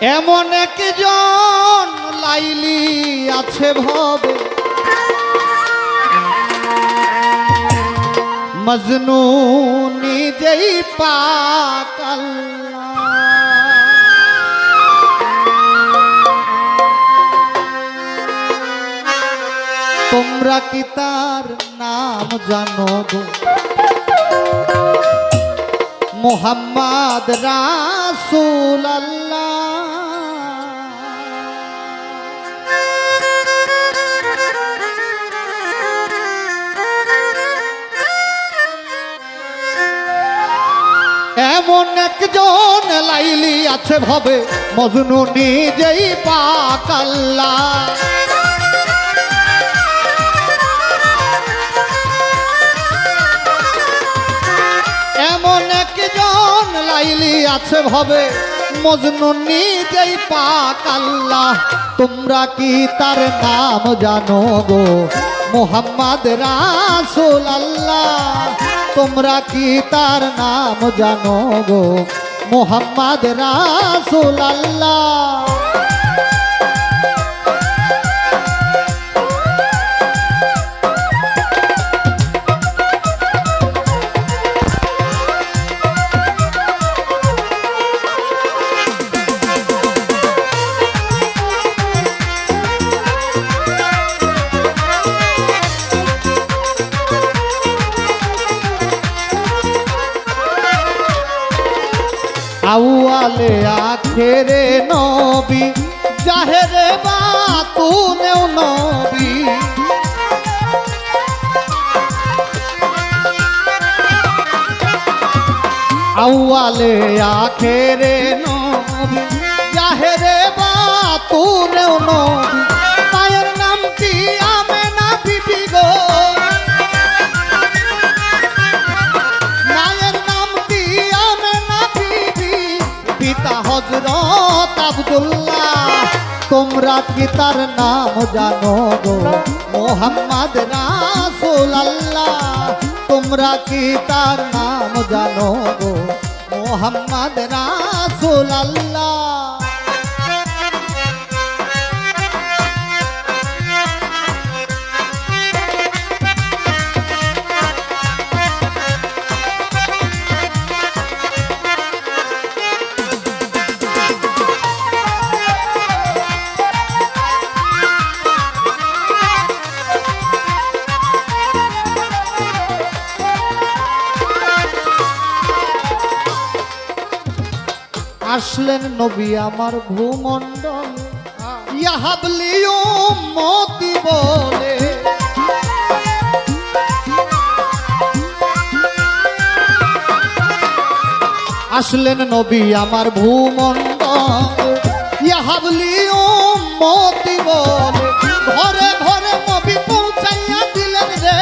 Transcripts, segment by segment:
এমন একজন লাইলি আছে ভবে মজনু নিজেই পাক আল্লাহ। তোমরা কি তার নাম জানো গো? মুহাম্মদ রাসূল আল্লাহ। এমন একজন লাইলি আছে ভবে মজনু নিজেই পাক আল্লাহ। এমন একজন লাইলি আছে ভবে মজনু নিজেই পাক আল্লাহ। তোমরা কি তার নাম জানো গো? মুহাম্মদ রাসূল আল্লাহ। তোমরা কি তার নাম জানো গো? মুহাম্মদ রাসূল আল্লাহ। আউয়ালে আখেরে নবী জাহেরে বাতুনেও নবী। আউয়ালে আখেরে নবী জাহেরে বাতুনেও নবী। মায়ের নাম কি আমেনা বিবি গো? পিতা হযরত আব্দুল্লাহ। তোমরা কি তার নাম জানো গো? মুহাম্মদ রাসূল আল্লাহ। তোমরা কি তার নাম জানো গো? মুহাম্মদ রাসূল আল্লাহ। আসলেন নবী আমার ভূমণ্ডল ইয়াহাবলি উম্মতি বলে। আসলেন নবী আমার ভূমণ্ডল ইয়াহাবলি উম্মতি বলে। ঘরে ঘরে নবী পৌঁছাইয়া দিলেন রে।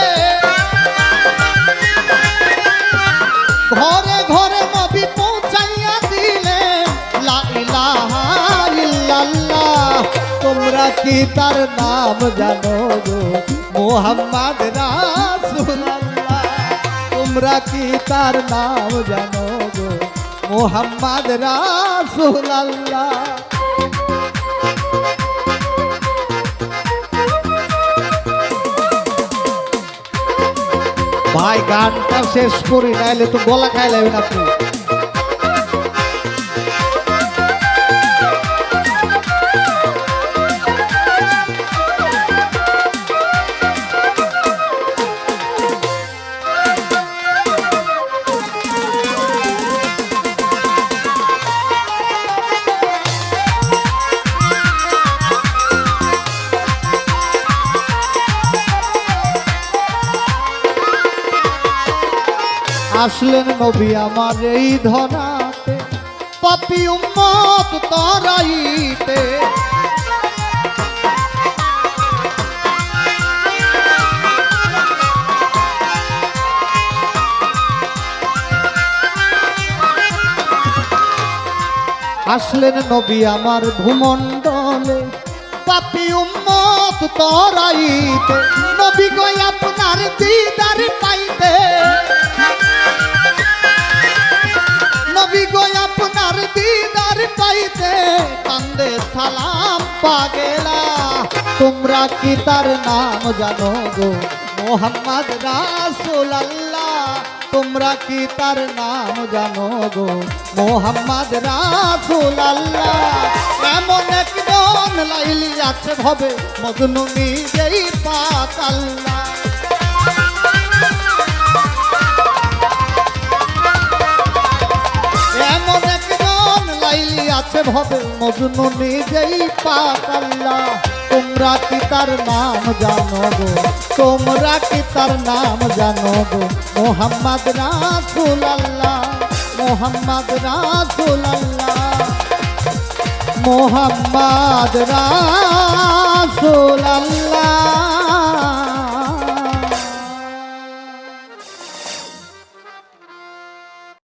ঘরে ঘরে নবী পৌঁছাইয়া দিলেন। লা ইলাহা ইল্লাল্লাহ। তোমরা কি তার নাম জানো গো? মুহাম্মদ রাসূল আল্লাহ। তোমরা কি তার নাম জানো গো? মুহাম্মদ রাসূল আল্লাহ। ভাই গানটা শেষ করি নাইলে তো গলা খাই লাগবে না আপনি। আসলেন নবী আমার এই ধরাতে পাপী উম্মত তরাইতে। আসলেন নবী আমার ভূমণ্ডলে পাপী উম্মত তরাইতে। নবী গো আপনার দিদার পাইতে। নবী গো আপনার দিদার পাইতে পাগেলা তোমরা কি তার নাম জানো গো মোহাম্মদ রাসূলুল্লাহ তোমরা কি তার নাম জানো গো মোহাম্মদ রাসূলুল্লাহ এমন একজন লাইলি আছে ভবে মজনু নিজেই পাক আল্লাহ এমন একজন লাইলি আছে ভবে মজনু নিজেই পাক আল্লাহ তোমরা কি তার নাম জানো গো তোমরা কি তার নাম জানো গো মোহাম্মদ রাসূলুল্লাহ মোহাম্মদ রাসূলুল্লাহ মোহাম্মদ রাসূলুল্লাহ